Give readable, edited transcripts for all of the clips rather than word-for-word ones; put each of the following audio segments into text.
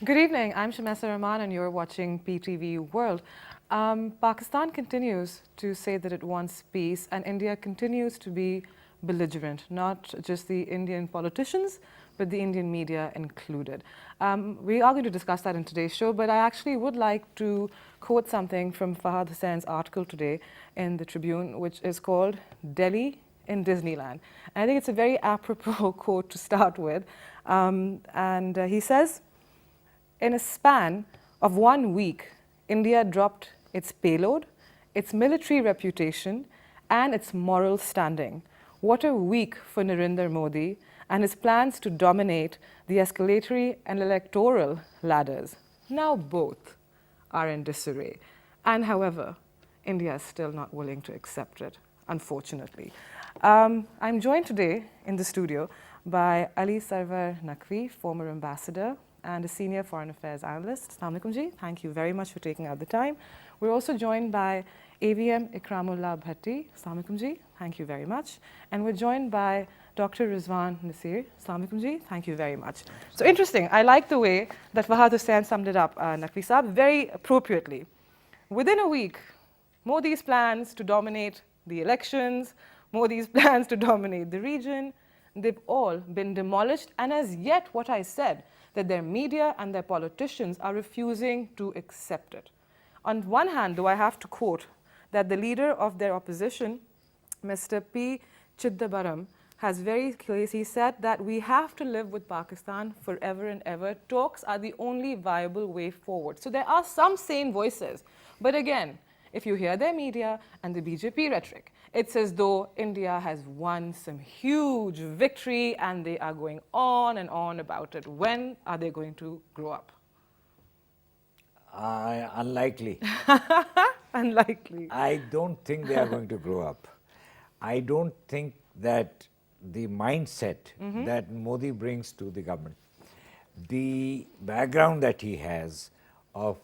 Good evening. I'm Shamesa Rahman, and you're watching PTV World. Pakistan continues to say that it wants peace, and India continues to be belligerent, not just the Indian politicians, but the Indian media included. We are going to discuss that in today's show, but I actually would like to quote something from Fahad Hussein's article today in the Tribune, which is called Delhi in Disneyland. And I think it's a very apropos quote to start with. He says, in a span of 1 week, India dropped its payload, its military reputation, and its moral standing. What a week for Narendra Modi and his plans to dominate the escalatory and electoral ladders. Now both are in disarray. And however, India is still not willing to accept it, unfortunately. I'm joined today in the studio by Ali Sarwar Naqvi, former ambassador and a senior foreign affairs analyst. Assalamu alaikum ji. Thank you very much for taking out the time. We're also joined by AVM Ikramullah Bhatti. Assalamu alaikum ji. Thank you very much. And we're joined by Dr. Rizwan Nasir. Assalamu alaikum ji. Thank you very much. So interesting. I like the way that Fahad Hussein summed it up, Naqvi Saab, very appropriately. Within a week, Modi's plans to dominate the elections, Modi's plans to dominate the region, they've all been demolished. And as yet, what I said, that their media and their politicians are refusing to accept it. On one hand, though, I have to quote that the leader of their opposition, Mr. P. Chidambaram, has very clearly said that we have to live with Pakistan forever and ever. Talks are the only viable way forward. So there are some sane voices. But again, if you hear their media and the BJP rhetoric, it's as though India has won some huge victory and they are going on and on about it. When are they going to grow up? Unlikely. Unlikely. I don't think they are going to grow up. I don't think that the mindset that Modi brings to the government, the background that he has of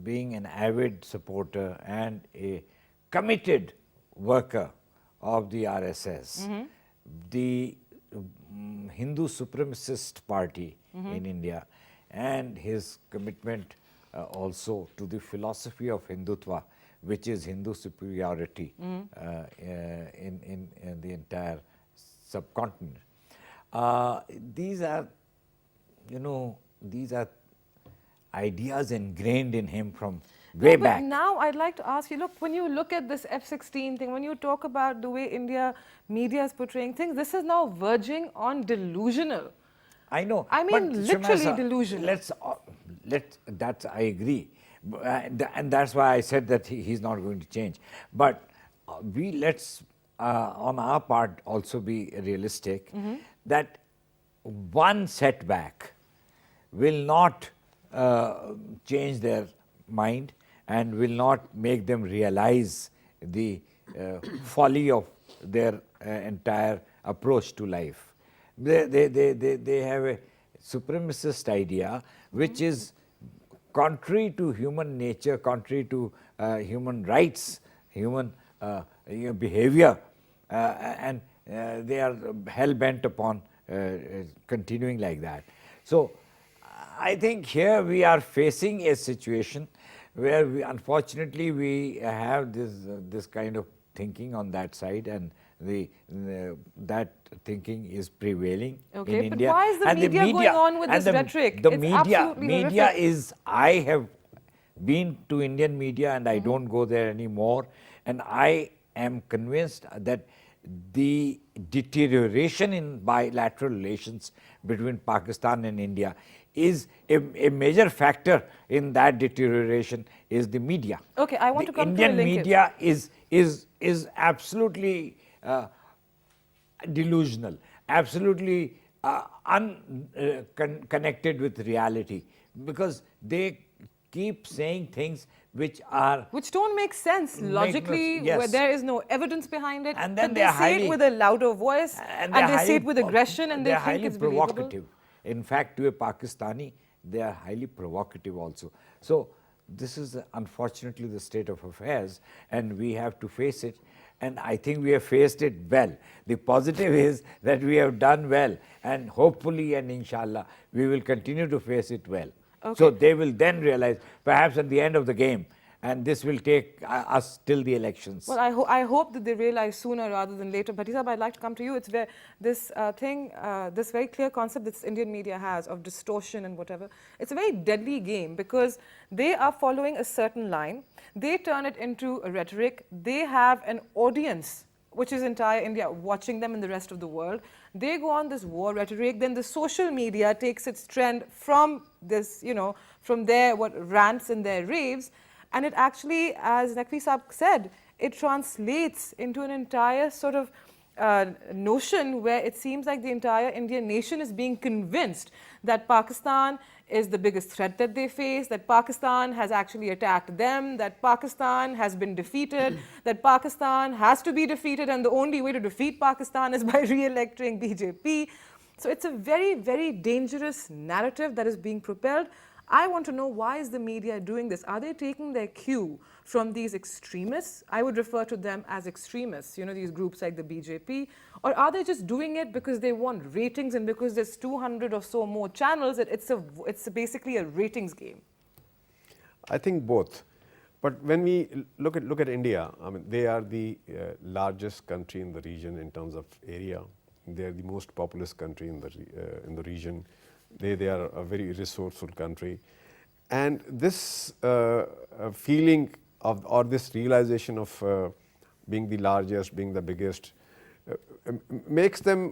being an avid supporter and a committed worker of the RSS, the Hindu supremacist party in India, and his commitment also to the philosophy of Hindutva, which is Hindu superiority in the entire subcontinent. These are, these are ideas ingrained in him from way back. But now I'd like to ask you, look, when you look at this F-16 thing, when you talk about the way India media is portraying things, this is now verging on delusional. I know. I mean, literally Shamesa, delusional. That I agree. And that's why I said that he's not going to change. But let's, on our part, also be realistic that one setback will not change their mind and will not make them realize the folly of their entire approach to life. They have a supremacist idea which is contrary to human nature, contrary to human rights, human behavior, and they are hell-bent upon continuing like that. So I think here we are facing a situation where unfortunately we have this kind of thinking on that side, and that thinking is prevailing in India. But why is the media going on with this rhetoric? The media is, I have been to Indian media and I don't go there anymore, and I am convinced that the deterioration in bilateral relations between Pakistan and India is a major factor in that deterioration is the media. Okay, I want to come to a Indian media is absolutely delusional, absolutely unconnected with reality, because they keep saying things which don't make sense logically, yes, where there is no evidence behind it. And then but they say it with a louder voice, and they say it with aggression, and they think it's provocative. believable. In fact, to a Pakistani, they are highly provocative also. So this is unfortunately the state of affairs, and we have to face it. And I think we have faced it well. The positive is that we have done well, and hopefully and inshallah we will continue to face it well. So they will then realize, perhaps at the end of the game, and this will take us till the elections. Well, I hope that they realize sooner rather than later. But Isab, I'd like to come to you. It's where this this very clear concept that Indian media has of distortion and whatever. It's a very deadly game because they are following a certain line. They turn it into a rhetoric. They have an audience, which is entire India, watching them in the rest of the world. They go on this war rhetoric. Then the social media takes its trend from this, from their rants and their raves. And it actually, as Naqvi Saab said, it translates into an entire sort of notion where it seems like the entire Indian nation is being convinced that Pakistan is the biggest threat that they face, that Pakistan has actually attacked them, that Pakistan has been defeated, that Pakistan has to be defeated, and the only way to defeat Pakistan is by re-electing BJP. So it's a very, very dangerous narrative that is being propelled. I want to know, why is the media doing this? Are they taking their cue from these extremists? I would refer to them as extremists, these groups like the BJP. Or are they just doing it because they want ratings and because there's 200 or so more channels, it's basically a ratings game? I think both. But when we look at India, I mean, they are the largest country in the region in terms of area. They are the most populous country in the region. They are a very resourceful country, and this feeling of, or this realization of being the largest, being the biggest, makes them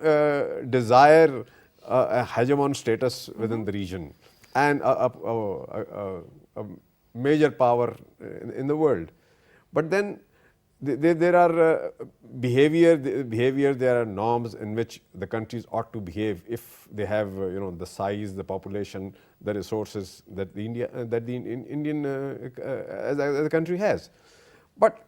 desire a hegemon status within the region and a major power in the world. But then there are behavior, there are norms in which the countries ought to behave if they have the size, the population, the resources that the Indian as a country has. But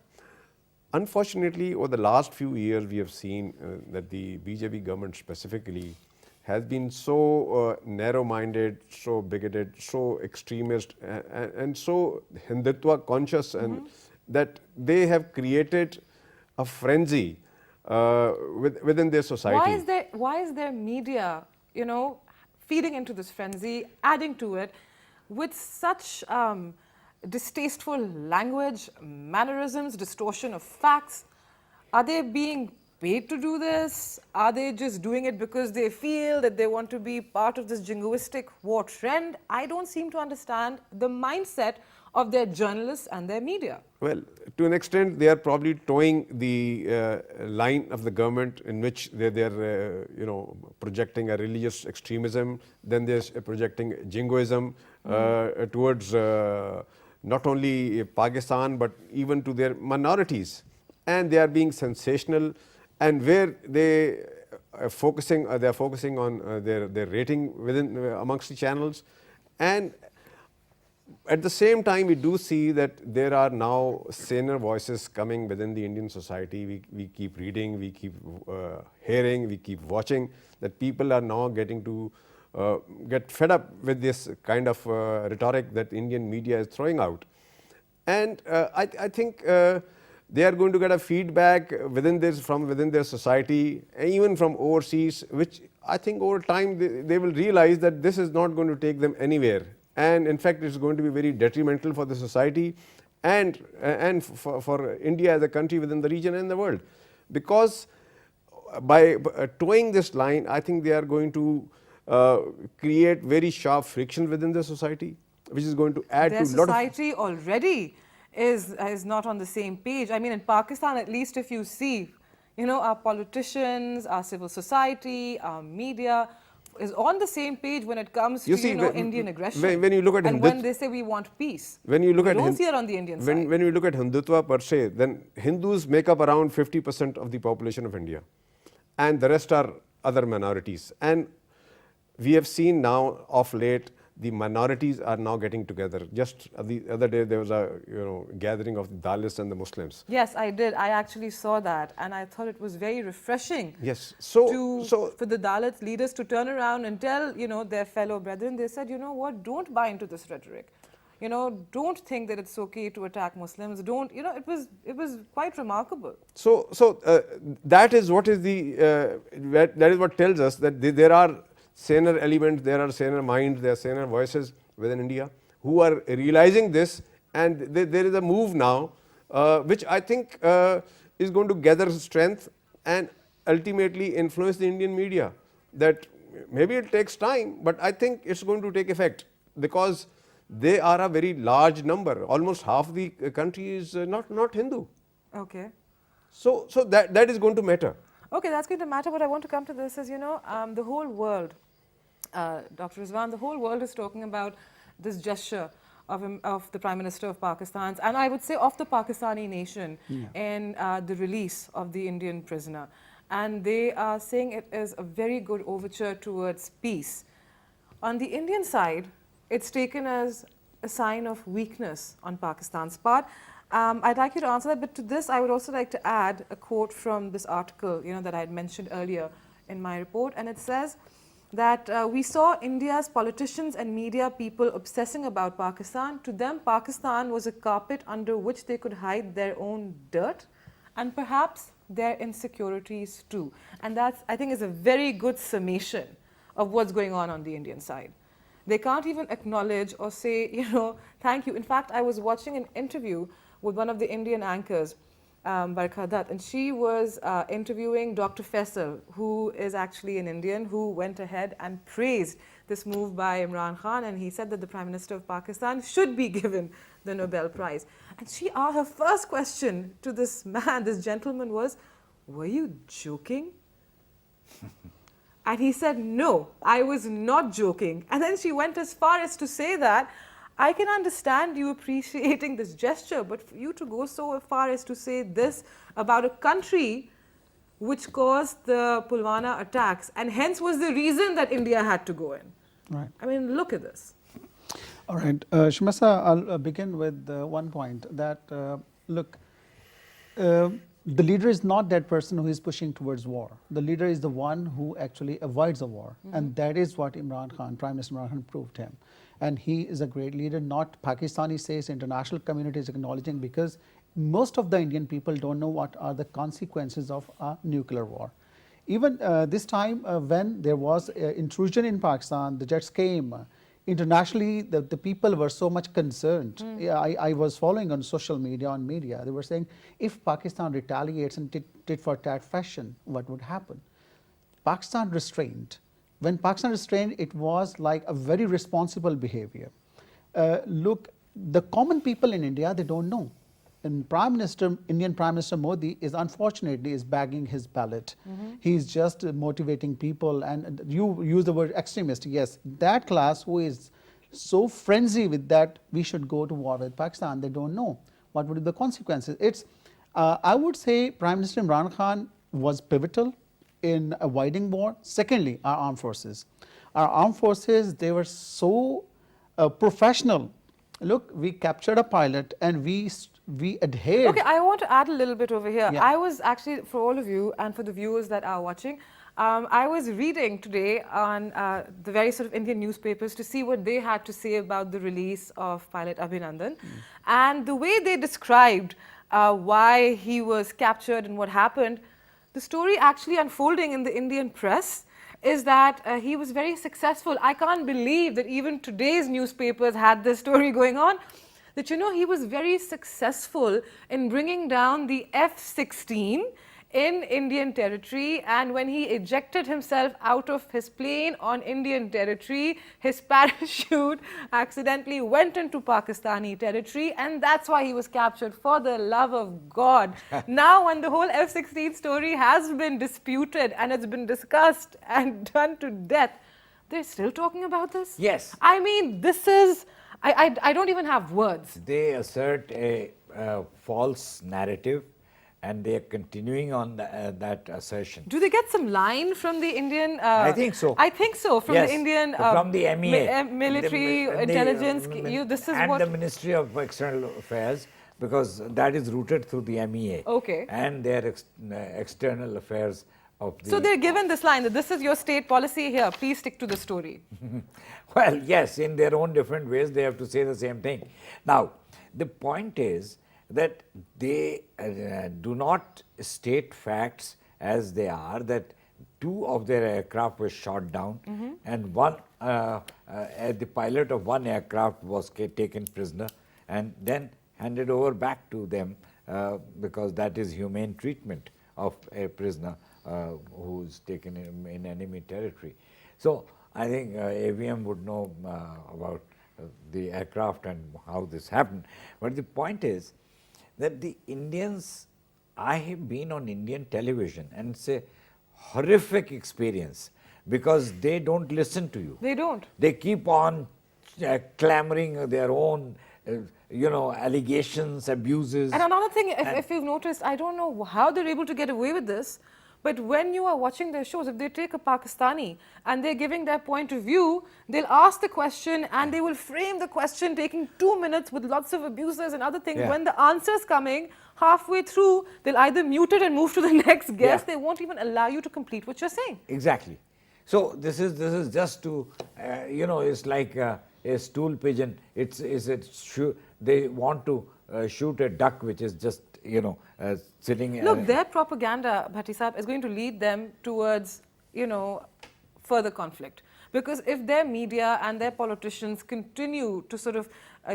unfortunately, over the last few years, we have seen that the BJP government specifically has been so narrow-minded, so bigoted, so extremist, and so Hindutva conscious, and that they have created a frenzy within their society. Why is their media, feeding into this frenzy, adding to it with such distasteful language, mannerisms, distortion of facts? Are they being paid to do this? Are they just doing it because they feel that they want to be part of this jingoistic war trend? I don't seem to understand the mindset of their journalists and their media. Well, to an extent, they are probably towing the line of the government in which they're projecting a religious extremism. Then they're projecting jingoism towards not only Pakistan but even to their minorities, and they are being sensational. And where they are focusing on their rating within amongst the channels. And at the same time, we do see that there are now saner voices coming within the Indian society. We keep reading, we keep hearing, we keep watching, that people are now getting to get fed up with this kind of rhetoric that Indian media is throwing out. And I think they are going to get a feedback from within their society, even from overseas, which I think over time they will realize that this is not going to take them anywhere. And in fact, it's going to be very detrimental for the society and for India as a country within the region and the world. Because by towing this line, I think they are going to create very sharp friction within the society, which is going to add Their to a lot of... society already is not on the same page. I mean, in Pakistan, at least if you see, our politicians, our civil society, our media is on the same page when it comes to Indian aggression. When you look at and when they say we want peace, when you look we at don't see it on the Indian side. When you look at Hindutva per se, then Hindus make up around 50% of the population of India, and the rest are other minorities. And we have seen now of late, the minorities are now getting together. Just the other day, there was a gathering of the Dalits and the Muslims. Yes, I did. I actually saw that, and I thought it was very refreshing. Yes. For the Dalit leaders to turn around and tell their fellow brethren, they said, what, don't buy into this rhetoric. Don't think that it's okay to attack Muslims. Don't. It was quite remarkable. So that is what is that is what tells us that there are saner elements, there are saner minds, there are saner voices within India who are realizing this, and there is a move now which I think is going to gather strength and ultimately influence the Indian media. That maybe it takes time, but I think it's going to take effect, because they are a very large number. Almost half the country is not Hindu. Okay. So that is going to matter. Okay, that's going to matter, but I want to come to this as, the whole world, Dr. Rizwan, the whole world is talking about this gesture of the Prime Minister of Pakistan, and I would say of the Pakistani nation, in the release of the Indian prisoner. And they are saying it is a very good overture towards peace. On the Indian side, it's taken as a sign of weakness on Pakistan's part. I'd like you to answer that, but to this I would also like to add a quote from this article that I had mentioned earlier in my report, and it says that we saw India's politicians and media people obsessing about Pakistan. To them, Pakistan was a carpet under which they could hide their own dirt and perhaps their insecurities too. And that, I think, is a very good summation of what's going on the Indian side. They can't even acknowledge or say, thank you. In fact, I was watching an interview with one of the Indian anchors, Barkha Dutt, and she was interviewing Dr. Faisal, who is actually an Indian, who went ahead and praised this move by Imran Khan, and he said that the Prime Minister of Pakistan should be given the Nobel Prize. And her first question to this man, this gentleman, was, "Were you joking?" And he said, "No, I was not joking." And then she went as far as to say that, "I can understand you appreciating this gesture, but for you to go so far as to say this about a country which caused the Pulwama attacks and hence was the reason that India had to go in." Right. I mean, look at this. All right, Shamasa, I'll begin with one point that, look, the leader is not that person who is pushing towards war. The leader is the one who actually avoids a war. And that is what Imran Khan, Prime Minister Imran Khan, proved him. And he is a great leader, not Pakistani says, international community is acknowledging, because most of the Indian people don't know what are the consequences of a nuclear war. Even this time when there was intrusion in Pakistan, the jets came, internationally the people were so much concerned. Yeah, I was following on social media, on media, they were saying, if Pakistan retaliates in tit for tat fashion, what would happen? Pakistan restrained. When Pakistan restrained, it was like a very responsible behavior. Look, the common people in India, they don't know. And Indian Prime Minister Modi is unfortunately bagging his ballot. He's just motivating people, and you use the word extremist. Yes, that class who is so frenzy with that we should go to war with Pakistan, they don't know what would be the consequences. I would say Prime Minister Imran Khan was pivotal in avoiding war. Secondly, our armed forces. Our armed forces, they were so professional. Look, we captured a pilot and we adhered. Okay, I want to add a little bit over here. Yeah. I was actually, for all of you and for the viewers that are watching, I was reading today on the very sort of Indian newspapers to see what they had to say about the release of pilot Abhinandan. And the way they described why he was captured and what happened, the story actually unfolding in the Indian press is that he was very successful. I can't believe that even today's newspapers had this story going on, that he was very successful in bringing down the F-16 in Indian territory, and when he ejected himself out of his plane on Indian territory, his parachute accidentally went into Pakistani territory, and that's why he was captured. For the love of God. Now when the whole F-16 story has been disputed and it's been discussed and done to death, they're still talking about this? Yes. I mean, this is, I don't even have words. They assert a false narrative, and they are continuing on that assertion. Do they get some line from the Indian? I think so. I think so. From Yes, the Indian from the MEA, military the intelligence. This is and what the Ministry of External Affairs, because that is routed through the MEA. Okay. And their external affairs of the. So they're given this line that this is your state policy here. Please stick to the story. Well, yes, in their own different ways, they have to say the same thing. Now, the point is that they do not state facts as they are, that 2 of their aircraft were shot down, and the pilot of one aircraft was taken prisoner and then handed over back to them because that is humane treatment of a prisoner who is taken in enemy territory. So I think AVM would know about the aircraft and how this happened. But the point is that the Indians, I have been on Indian television and it's a horrific experience because they don't listen to you. They don't. They keep on clamoring their own, allegations, abuses. And another thing, if you've noticed, I don't know how they're able to get away with this, but when you are watching their shows, if they take a Pakistani and they're giving their point of view, they'll ask the question and they will frame the question taking 2 minutes with lots of abuses and other things. Yeah. When the answer's coming, halfway through, they'll either mute it and move to the next guest. Yeah. They won't even allow you to complete what you're saying. Exactly. So this is just to, it's like a stool pigeon. They want to shoot a duck which is just, sitting. Look, their propaganda, Bhatti Sahab, is going to lead them towards, further conflict. Because if their media and their politicians continue to sort of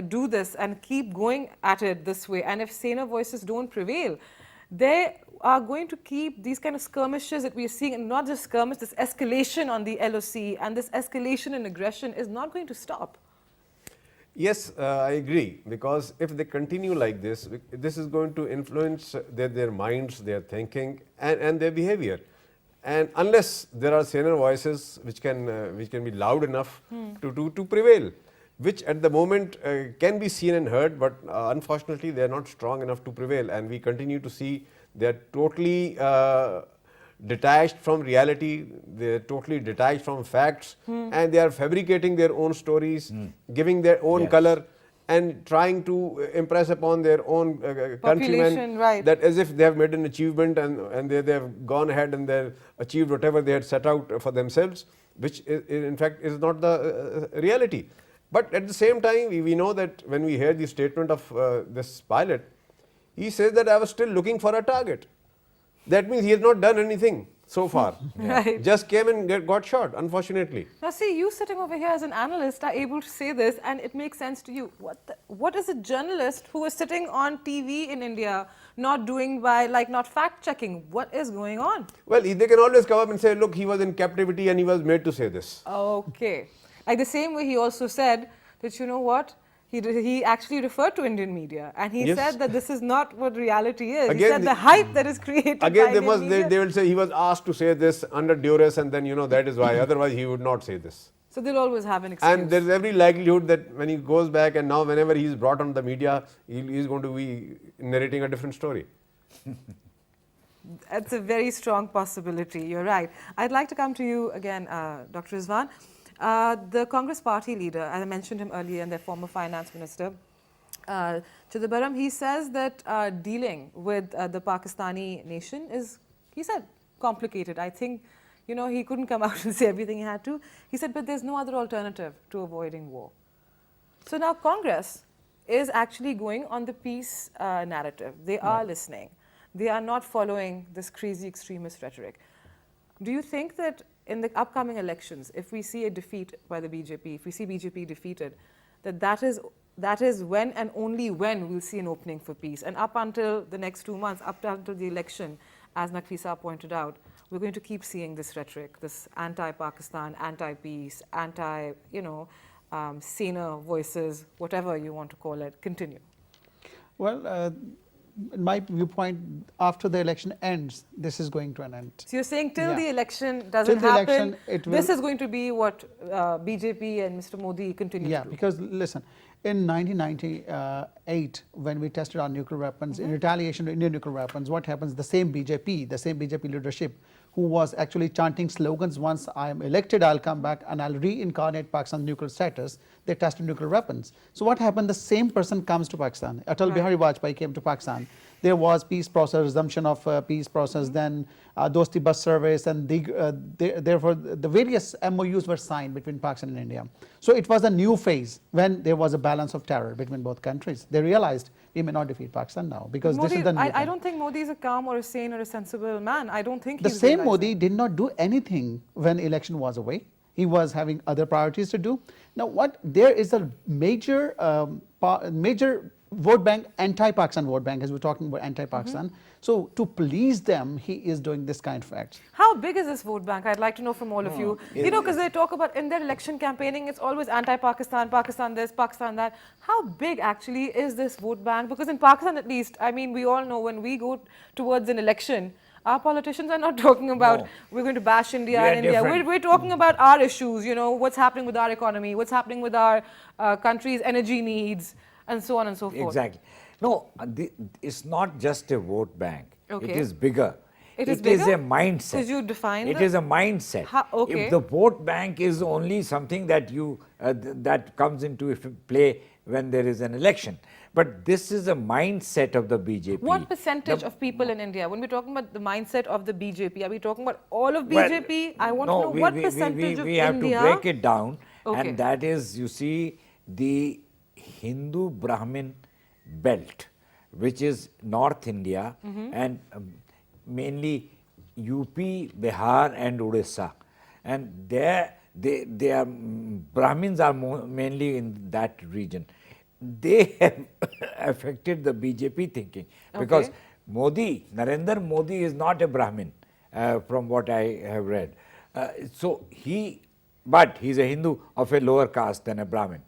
do this and keep going at it this way, and if saner voices don't prevail, they are going to keep these kind of skirmishes that we are seeing, and not just skirmish, this escalation on the LOC and this escalation in aggression is not going to stop. Yes, I agree, because if they continue like this, this is going to influence their minds, their thinking and their behavior. And unless there are saner voices which can be loud enough to prevail, which at the moment can be seen and heard, but unfortunately they are not strong enough to prevail, and we continue to see they are totally detached from reality, they are totally detached from facts, and they are fabricating their own stories, giving their own Yes. color, and trying to impress upon their own countrymen right. that as if they have made an achievement and they have gone ahead and they have achieved whatever they had set out for themselves, which in fact is not the reality. But at the same time, we know that when we hear the statement of this pilot, he says that I was still looking for a target. That means he has not done anything so far. Right. Just came and got shot, unfortunately. Now see, you sitting over here as an analyst are able to say this and it makes sense to you. What is a journalist who is sitting on TV in India not doing by, not fact checking? What is going on? Well, they can always come up and say, look, he was in captivity and he was made to say this. Okay. Like the same way he also said that, you know what? He actually referred to Indian media and he Yes. said that this is not what reality is. Again, he said the hype that is created by Again, Indian media. they will say he was asked to say this under duress, and then that is why. Otherwise, he would not say this. So they'll always have an excuse. And there is every likelihood that when he goes back, and now whenever he is brought on the media, he is going to be narrating a different story. That's a very strong possibility. You're right. I'd like to come to you again, Dr. Rizwan. The Congress party leader, as I mentioned him earlier, and their former finance minister, Chidambaram, he says that dealing with the Pakistani nation is, he said, complicated. I think, he couldn't come out and say everything he had to. He said, but there's no other alternative to avoiding war. So now Congress is actually going on the peace narrative. They are listening. They are not following this crazy extremist rhetoric. Do you think that in the upcoming elections, if we see a defeat by the BJP, if we see BJP defeated, that is when and only when we'll see an opening for peace? And up until the next 2 months, up until the election, as Naqvi pointed out, we're going to keep seeing this rhetoric, this anti-Pakistan, anti-peace, saner voices, whatever you want to call it, continue. Well, in my viewpoint, after the election ends, this is going to an end. So you're saying till Yeah. the election doesn't Till the happen, election, it this will- is going to be what BJP and Mr. Modi continue Yeah, to do. because listen, in 1998, when we tested our nuclear weapons, in retaliation to Indian nuclear weapons, what happens? The same BJP leadership, who was actually chanting slogans, once I am elected, I'll come back and I'll reincarnate Pakistan's nuclear status, they tested nuclear weapons. So what happened? The same person comes to Pakistan. Atal Bihari Vajpayee came to Pakistan. There was peace process, resumption of peace process, then Dosti bus service, and therefore the various MOUs were signed between Pakistan and India. So it was a new phase when there was a balance of terror between both countries. They realized we may not defeat Pakistan now because this is the new I thing. don't think Modi is a calm or a sane or a sensible man. I don't think The he's same criticizing. Modi did not do anything when election was away. He was having other priorities to do. Now, what there is a major major vote bank, anti-Pakistan vote bank, as we're talking about anti-Pakistan. So to please them, he is doing this kind of acts. How big is this vote bank? I'd like to know from all of you. You know, because they talk about in their election campaigning, it's always anti-Pakistan, Pakistan this, Pakistan that. How big actually is this vote bank? Because in Pakistan at least, I mean, we all know when we go towards an election, our politicians are not talking about No. we're going to bash India We are and India. different. We're talking about our issues, you know, what's happening with our economy, what's happening with our country's energy needs, and so on and so forth. Exactly. No, it's not just a vote bank. Okay. It is bigger. It is a bigger? mindset. Could you define It the- is a mindset. Okay. If the vote bank is only something that that comes into play when there is an election, but this is a mindset of the BJP. What percentage of people in India, when we're talking about the mindset of the BJP, are we talking about all of BJP? I want to know what percentage of we have India. to break it down, Okay. and that is, you see, the Hindu Brahmin belt, which is North India and mainly UP, Bihar, and Odisha, and they are Brahmins are mainly in that region. They have affected the BJP thinking because Okay. Narendra Modi is not a Brahmin, from what I have read. But he's a Hindu of a lower caste than a Brahmin,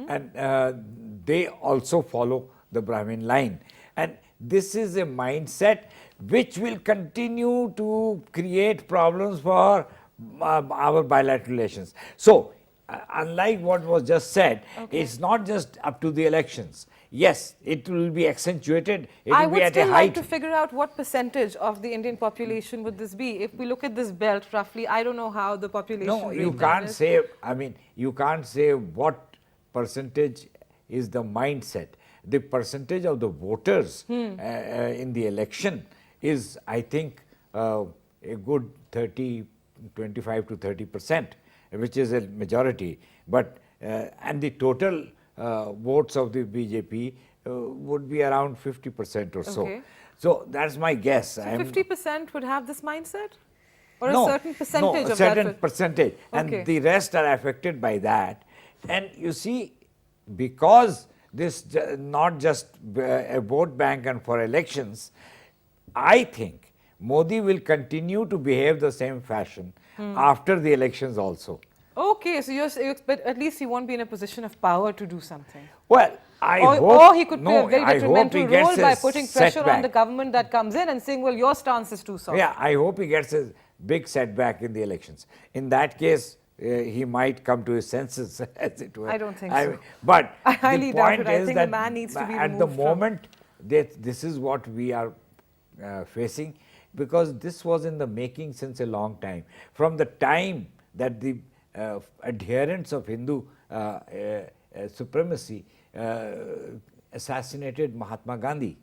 and they also follow the Brahmin line. And this is a mindset which will continue to create problems for our bilateral relations. So, unlike what was just said, it's not just up to the elections. Yes, it will be accentuated. It I will be would at still a like height. to figure out what percentage of the Indian population would this be. If we look at this belt roughly, I don't know how the population No, you breakdown can't is. say, I mean, you can't say what percentage is the mindset. The percentage of the voters in the election is, I think, a good 25 to 30%, which is a majority. But, and the total votes of the BJP would be around 50% or so. Okay. So that's my guess. So I'm- 50% would have this mindset? Or no, a certain percentage no, a of certain that? percentage, Okay. and the rest are affected by that. And you see, because this not just a vote bank and for elections, I think Modi will continue to behave the same fashion after the elections also. Okay, so but at least he won't be in a position of power to do something. Well, I Or, hope or he could play no, a very I hope detrimental he gets role by a putting pressure on setback. the government that comes in and saying, well, your stance is too soft. Yeah, I hope he gets a big setback in the elections. In that case, he might come to his senses, as it were. I don't think so. But I highly the doubt point it. I is think the that man needs to be at the removed from- moment, this is what we are facing, because this was in the making since a long time. From the time that the adherents of Hindu supremacy assassinated Mahatma Gandhi,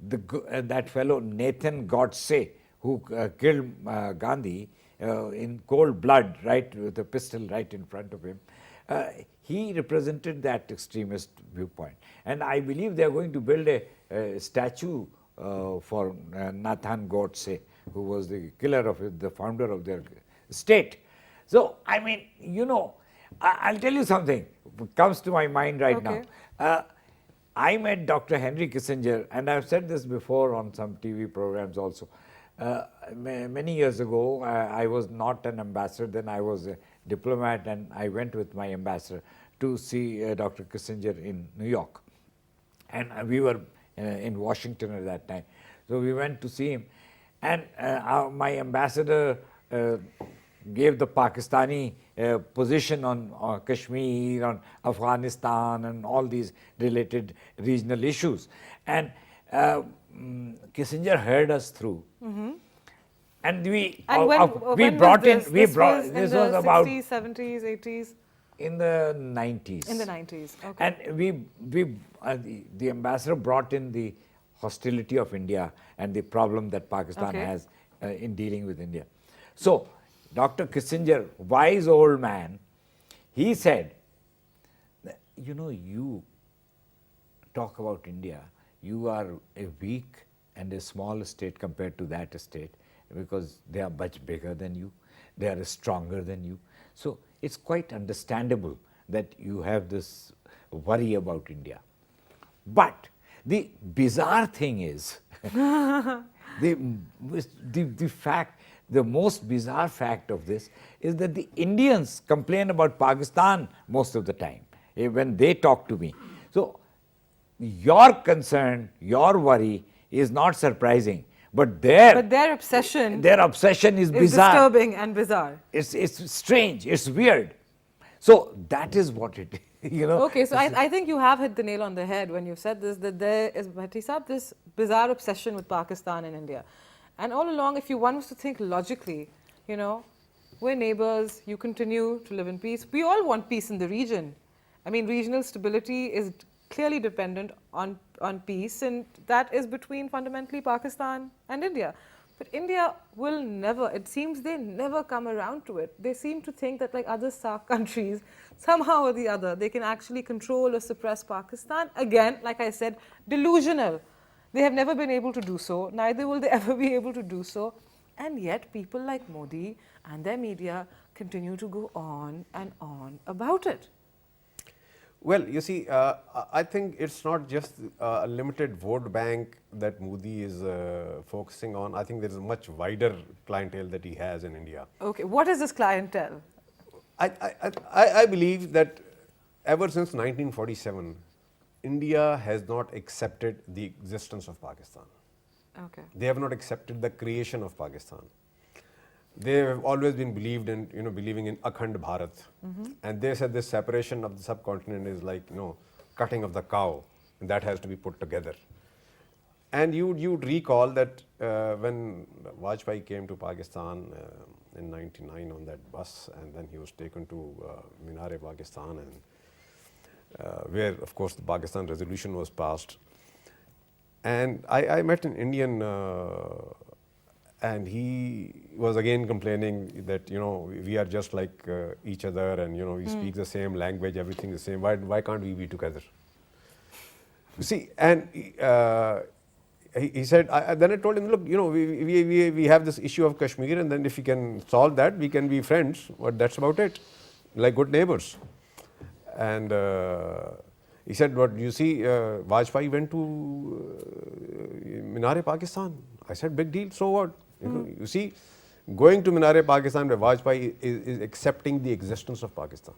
that fellow Nathan Godse, who killed Gandhi in cold blood, right, with a pistol right in front of him, he represented that extremist viewpoint. And I believe they are going to build a statue for Nathan Godse, who was the killer of the founder of their state. So, I mean, you know, I'll tell you something comes to my mind right Okay. now. I met Dr. Henry Kissinger, and I've said this before on some TV programs also. Many years ago, I was not an ambassador, then I was a diplomat, and I went with my ambassador to see Dr. Kissinger in New York. And we were in Washington at that time. So we went to see him, and my ambassador gave the Pakistani position on Kashmir, on Afghanistan, and all these related regional issues. And Kissinger heard us through. And we And when brought was in, this? we This brought, was in this the was about 60s, 70s, 80s? in the 90s. In the 90s, okay. And the ambassador brought in the hostility of India and the problem that Pakistan Okay. has in dealing with India. So, Dr. Kissinger, wise old man, he said, you know, you talk about India, you are a weak and a small state compared to that state, because they are much bigger than you, they are stronger than you. So it's quite understandable that you have this worry about India. But the bizarre thing is, the most bizarre fact of this is that the Indians complain about Pakistan most of the time when they talk to me. So your concern, your worry is not surprising, but their obsession is is bizarre. disturbing and bizarre. It's strange, it's weird. So that is what it is, you know. Okay, so I think you have hit the nail on the head when you said this, that there is, Bhatti Saab, this bizarre obsession with Pakistan and India. And all along, if one was to think logically, you know, we're neighbors, you continue to live in peace. We all want peace in the region. I mean, regional stability is clearly dependent on peace, and that is between fundamentally Pakistan and India. But India will never, it seems they never come around to it. They seem to think that like other SAARC countries, somehow or the other, they can actually control or suppress Pakistan. Again, like I said, delusional. They have never been able to do so, neither will they ever be able to do so. And yet people like Modi and their media continue to go on and on about it. Well, you see, I think it's not just a limited vote bank that Modi is focusing on. I think there is a much wider clientele that he has in India. Okay, what is this clientele? I believe that ever since 1947, India has not accepted the existence of Pakistan. Okay. They have not accepted the creation of Pakistan. They have always been believing in Akhand Bharat. And they said this separation of the subcontinent is like, cutting of the cow, and that has to be put together. And you'd recall that when Vajpayee came to Pakistan in '99 on that bus, and then he was taken to Minar-e-Pakistan, and where, of course, the Pakistan resolution was passed. And I met an Indian, and he was again complaining that, we are just like each other, and, we speak the same language, everything the same. Why can't we be together? You see, and he said, then I told him, look, we have this issue of Kashmir, and then if we can solve that, we can be friends, but that's about it, like good neighbors. And he said, but you see, Vajpayee went to Minar-e-Pakistan. I said, big deal, so what? You see, going to Minar-e-Pakistan where Vajpayee is accepting the existence of Pakistan.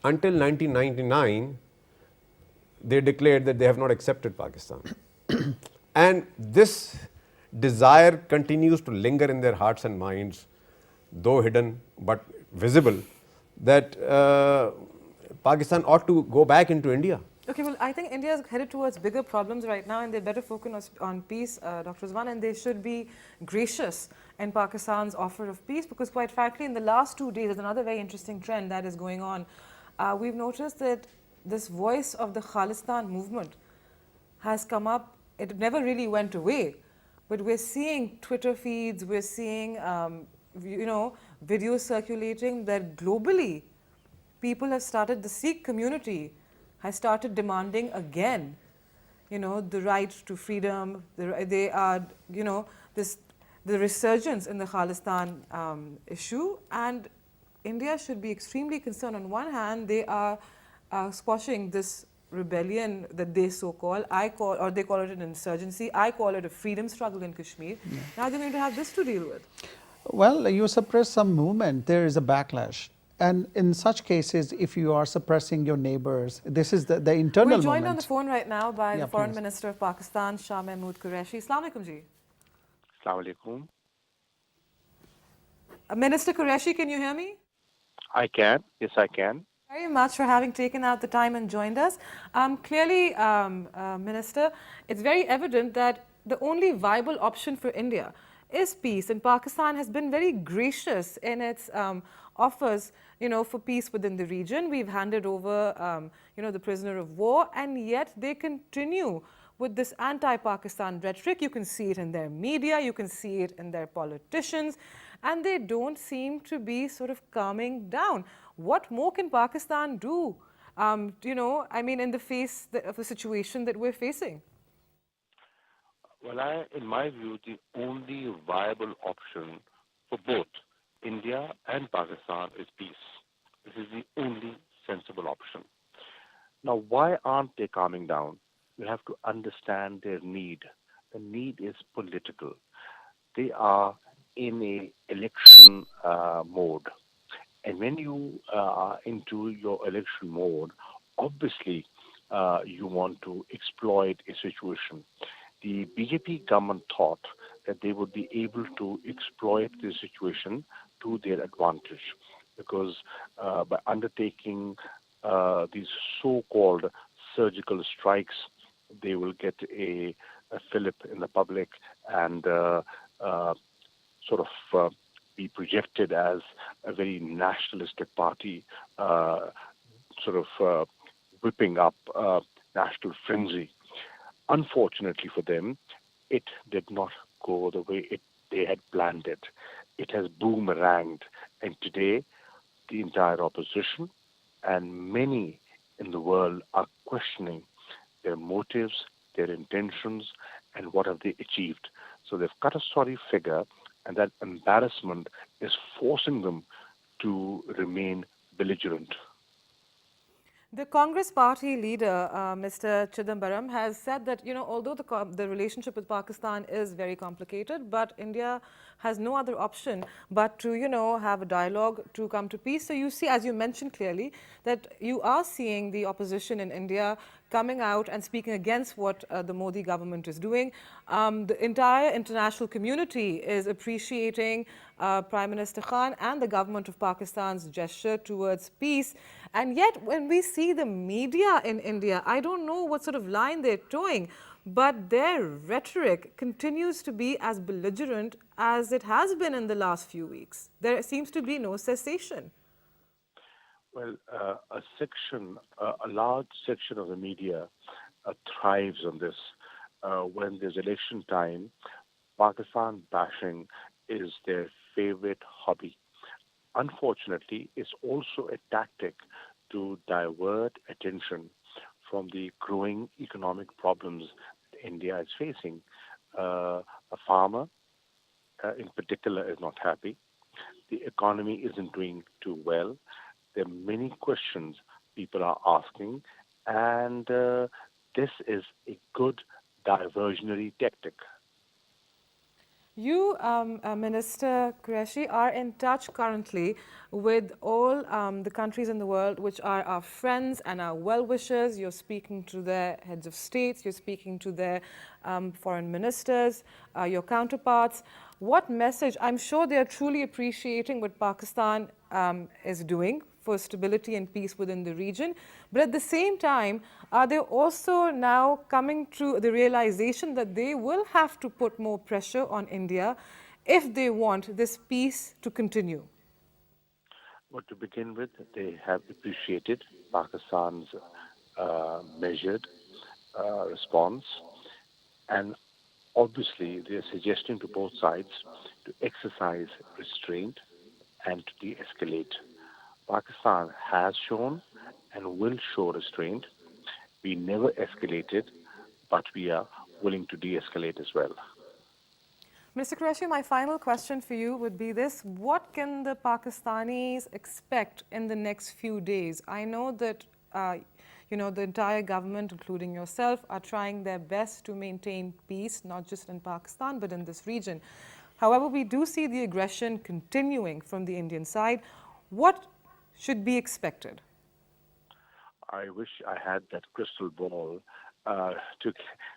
Until 1999, they declared that they have not accepted Pakistan. And this desire continues to linger in their hearts and minds, though hidden but visible, that Pakistan ought to go back into India. Okay, well, I think India is headed towards bigger problems right now, and they better focus on peace, Dr. Rizwan, and they should be gracious in Pakistan's offer of peace, because quite frankly, in the last 2 days, there's another very interesting trend that is going on. We've noticed that this voice of the Khalistan movement has come up. It never really went away, but we're seeing Twitter feeds, we're seeing, videos circulating that globally, people have started, the Sikh community has started demanding again, the right to freedom. They are, the resurgence in the Khalistan issue, and India should be extremely concerned. On one hand, they are squashing this rebellion that they so-call, they call it an insurgency. I call it a freedom struggle in Kashmir. Yeah. Now they're going to have this to deal with. Well, you suppress some movement, there is a backlash. And in such cases, if you are suppressing your neighbors, this is the internal We're joined moment. on the phone right now by the Foreign please. Minister of Pakistan, Shah Mahmood Qureshi. Assalamu alaikum ji. Assalamu alaikum. Minister Qureshi, can you hear me? I can. Yes, I can. Very much for having taken out the time and joined us. Clearly, Minister, it's very evident that the only viable option for India is peace, and Pakistan has been very gracious in its offers, for peace within the region. We've handed over, the prisoner of war, and yet they continue with this anti-Pakistan rhetoric. You can see it in their media, you can see it in their politicians, and they don't seem to be sort of calming down. What more can Pakistan do, in the face of the situation that we're facing? Well, in my view, the only viable option for both India and Pakistan is peace. This is the only sensible option. Now, why aren't they calming down? You have to understand their need. The need is political. They are in a election mode. And when you are into your election mode, obviously you want to exploit a situation. The BJP government thought that they would be able to exploit the situation to their advantage because by undertaking these so-called surgical strikes, they will get a fillip in the public and uh, sort of be projected as a very nationalistic party, sort of whipping up national frenzy. Unfortunately for them, it did not go the way they had planned it. It has boomeranged, and today the entire opposition and many in the world are questioning their motives, their intentions, and what have they achieved. So they've cut a sorry figure, and that embarrassment is forcing them to remain belligerent. The Congress party leader, Mr. Chidambaram, has said that, although the relationship with Pakistan is very complicated, but India has no other option but to, have a dialogue to come to peace. So you see, as you mentioned clearly, that you are seeing the opposition in India coming out and speaking against what the Modi government is doing. The entire international community is appreciating Prime Minister Khan and the government of Pakistan's gesture towards peace. And yet, when we see the media in India, I don't know what sort of line they're towing, but their rhetoric continues to be as belligerent as it has been in the last few weeks. There seems to be no cessation. Well, a large section of the media thrives on this. When there's election time, Pakistan bashing is their favorite hobby. Unfortunately, it's also a tactic to divert attention from the growing economic problems India is facing. A farmer, in particular, is not happy. The economy isn't doing too well. There are many questions people are asking, and this is a good diversionary tactic. You, Minister Qureshi, are in touch currently with all the countries in the world which are our friends and our well-wishers. You're speaking to their heads of states, you're speaking to their foreign ministers, your counterparts. What message? I'm sure they are truly appreciating what Pakistan is doing for stability and peace within the region. But at the same time, are they also now coming to the realization that they will have to put more pressure on India if they want this peace to continue? Well, to begin with, they have appreciated Pakistan's measured response, and obviously they are suggesting to both sides to exercise restraint and to de-escalate. Pakistan has shown and will show restraint. We never escalated, but we are willing to de-escalate as well. Mr. Qureshi, my final question for you would be this. What can the Pakistanis expect in the next few days? I know that the entire government, including yourself, are trying their best to maintain peace, not just in Pakistan, but in this region. However, we do see the aggression continuing from the Indian side. What should be expected? I wish I had that crystal ball to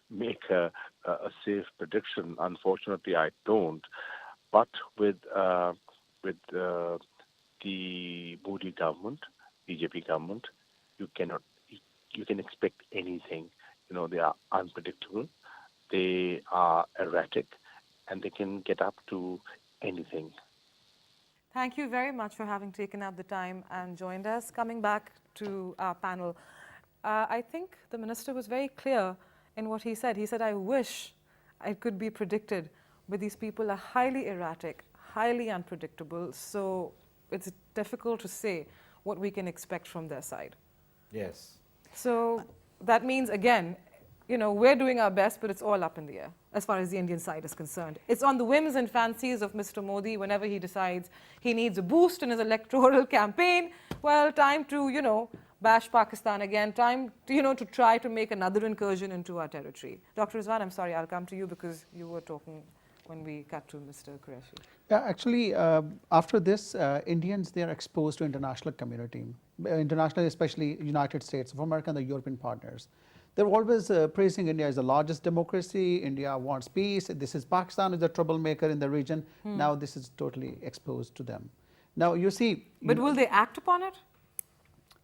make a safe prediction. Unfortunately, I don't. But with the Modi government, BJP government, you cannot you can expect anything. They are unpredictable, they are erratic, and they can get up to anything. Thank you very much for having taken out the time and joined us. Coming back to our panel, I think the minister was very clear in what he said. He said, I wish it could be predicted, but these people are highly erratic, highly unpredictable, so it's difficult to say what we can expect from their side. Yes. So that means, again, you know, we're doing our best, but it's all up in the air as far as the Indian side is concerned. It's on the whims and fancies of Mr. Modi whenever he decides he needs a boost in his electoral campaign. Well, time to, you know, bash Pakistan again, time to, you know, to try to make another incursion into our territory. Dr. Rizwan, I'm sorry, I'll come to you because you were talking when we cut to Mr. Qureshi. Yeah, actually, after this, Indians, they are exposed to international community, internationally, especially United States of America and the European partners. They're always praising India as the largest democracy. India wants peace. This is Pakistan is the troublemaker in the region. Now this is totally exposed to them. Now you see. But will they act upon it?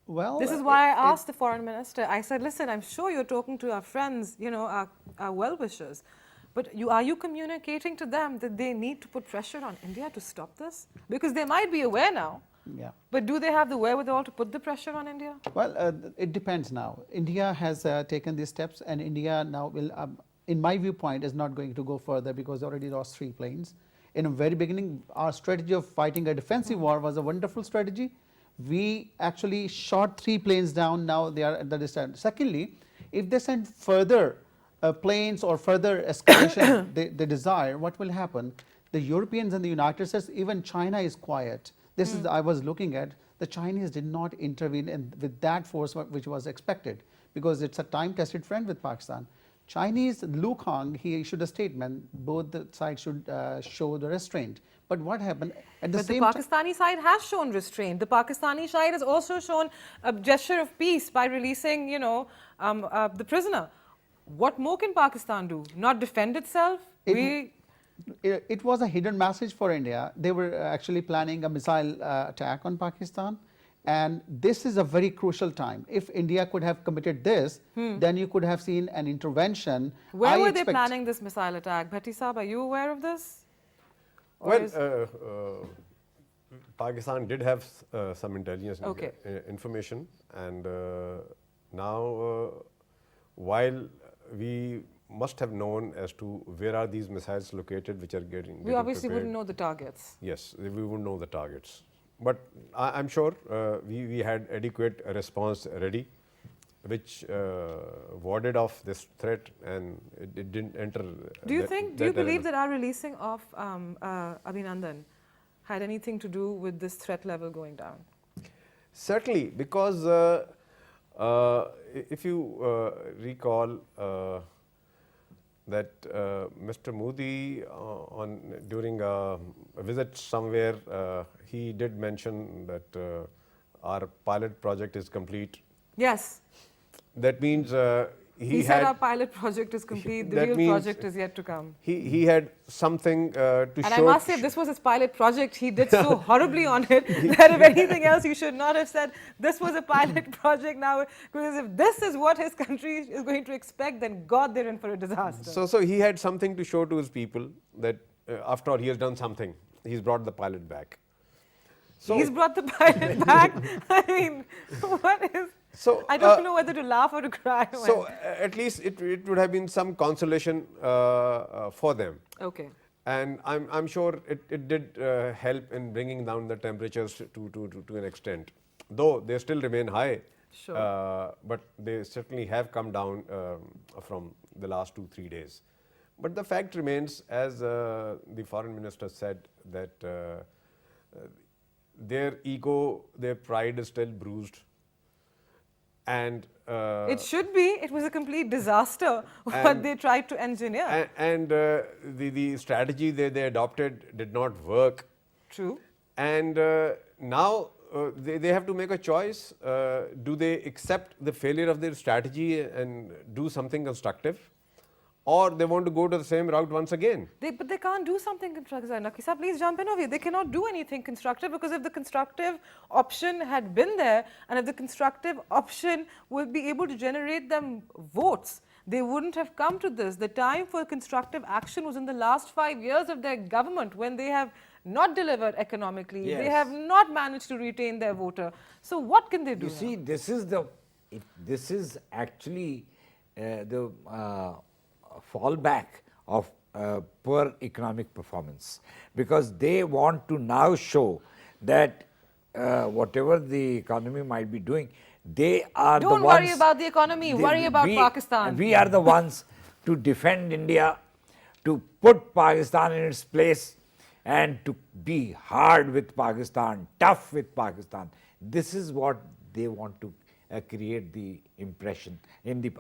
Well, This is why I asked the foreign minister. I said, listen, I'm sure you're talking to our friends, you know, our well-wishers. But are you communicating to them that they need to put pressure on India to stop this? Because they might be aware now. Yeah. But do they have the wherewithal to put the pressure on India? Well, it depends now. India has taken these steps, and India now will, in my viewpoint, is not going to go further because they already lost 3 planes. In the very beginning, our strategy of fighting a defensive war was a wonderful strategy. We actually shot 3 planes down. Now they are at the distance. Secondly, if they send further planes or further escalation they desire, what will happen? The Europeans and the United States, even China is quiet. This is, I was looking at, the Chinese did not intervene with that force which was expected because it's a time-tested friend with Pakistan. Chinese, Lu Kang, he issued a statement, both the sides should show the restraint. But what happened? At the But the same time, Pakistani side has shown restraint. The Pakistani side has also shown a gesture of peace by releasing, you know, the prisoner. What more can Pakistan do? Not defend itself? It was a hidden message for India. They were actually planning a missile attack on Pakistan. And this is a very crucial time. If India could have committed this, then you could have seen an intervention. Where were they planning this missile attack? Bhatti Saab, are you aware of this? Or Well, Pakistan did have some intelligence information, and now while we must have known as to where are these missiles located which are getting we obviously prepared. wouldn't know the targets. Yes, we would know the targets. But I'm sure we had adequate response ready, which warded off this threat, and it didn't enter. Do you believe that our releasing of Abhinandan had anything to do with this threat level going down? Certainly, because if you recall that Mr. Modi during a visit somewhere, he did mention that our pilot project is complete. Yes. That means he said our pilot project is complete, the real project is yet to come. He had something to show. And I must say, if this was his pilot project, he did so horribly on it that if anything else, he should not have said this was a pilot project now. Because if this is what his country is going to expect, then God, they're in for a disaster. So he had something to show to his people that after all, he has done something. He's brought the pilot back. So he's brought the pilot back. I mean, what is... So, I don't know whether to laugh or to cry. So at least it would have been some consolation for them. Okay. And I'm sure it did help in bringing down the temperatures to an extent. Though they still remain high, sure. But they certainly have come down from the last 2-3 days. But the fact remains, as the foreign minister said, that their ego, their pride is still bruised. And it should be. It was a complete disaster what they tried to engineer. And the strategy they adopted did not work. True. And now they have to make a choice. Do they accept the failure of their strategy and do something constructive? Or they want to go to the same route once again. But they can't do something constructive. Nakisa, please jump in over here. They cannot do anything constructive because if the constructive option had been there and if the constructive option would be able to generate them votes, they wouldn't have come to this. The time for constructive action was in the last 5 years of their government when they have not delivered economically. Yes. They have not managed to retain their voter. So what can they do? You see, this is actually the fallback of poor economic performance, because they want to now show that whatever the economy might be doing, They are the ones. Don't worry about the economy, they- worry about we- Pakistan. We are the ones to defend India, to put Pakistan in its place, and to be hard with Pakistan, tough with Pakistan. This is what they want to create the impression in the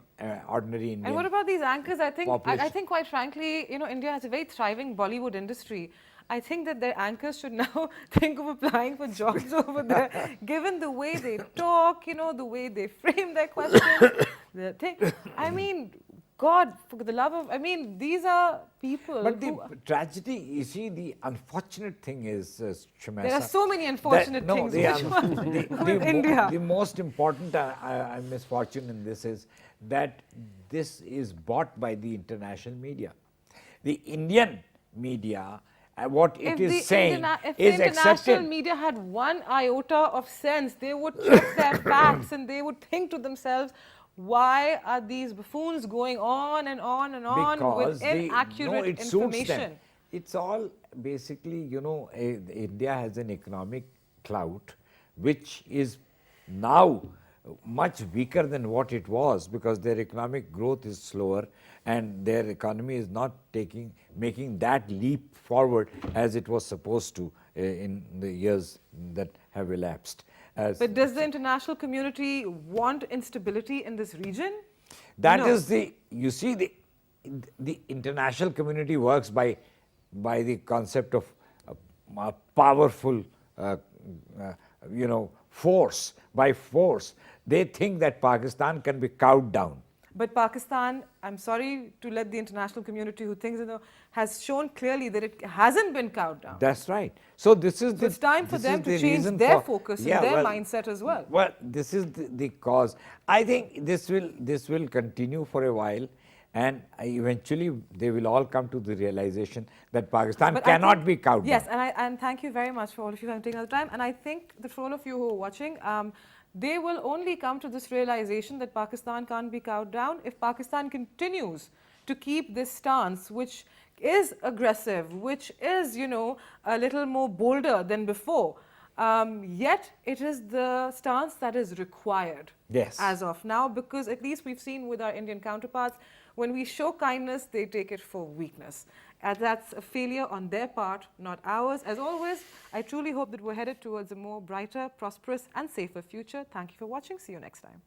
ordinary Indian. And what about these anchors? I population. think quite frankly, India has a very thriving Bollywood industry. I think that their anchors should now think of applying for jobs over there, given the way they talk, the way they frame their questions, the thing. I mean, God, for the love of, these are people But the who, tragedy, you see, the unfortunate thing is, Shamasa, there are so many unfortunate that, things the, which one- with the India. the most important misfortune in this is that this is bought by the international media. The Indian media, what it is saying if is the international accepted. media had one iota of sense, they would check their facts and they would think to themselves, why are these buffoons going on and on and on Because with inaccurate it suits information? them. It's all basically, India has an economic clout which is now much weaker than what it was, because their economic growth is slower and their economy is not making that leap forward as it was supposed to in the years that have elapsed. But does the international community want instability in this region? That No. is you see, the international community works by the concept of a powerful, force. By force, they think that Pakistan can be cowed down. But Pakistan, I'm sorry to let the international community who thinks, has shown clearly that it hasn't been cowed down. That's right. So this is So it's time for this them is to the change reason their for- focus Yeah, and their well, mindset as well. Well, this is the cause. I think this will continue for a while, and eventually they will all come to the realization that Pakistan But I cannot think- be cowed Yes, down. and thank you very much for all of you for taking the time. And I think that for all of you who are watching, they will only come to this realization that Pakistan can't be cowed down if Pakistan continues to keep this stance, which is aggressive, which is, a little more bolder than before. Yet it is the stance that is required Yes. as of now, because at least we've seen with our Indian counterparts, when we show kindness, they take it for weakness. And that's a failure on their part, not ours. As always, I truly hope that we're headed towards a more brighter, prosperous, and safer future. Thank you for watching. See you next time.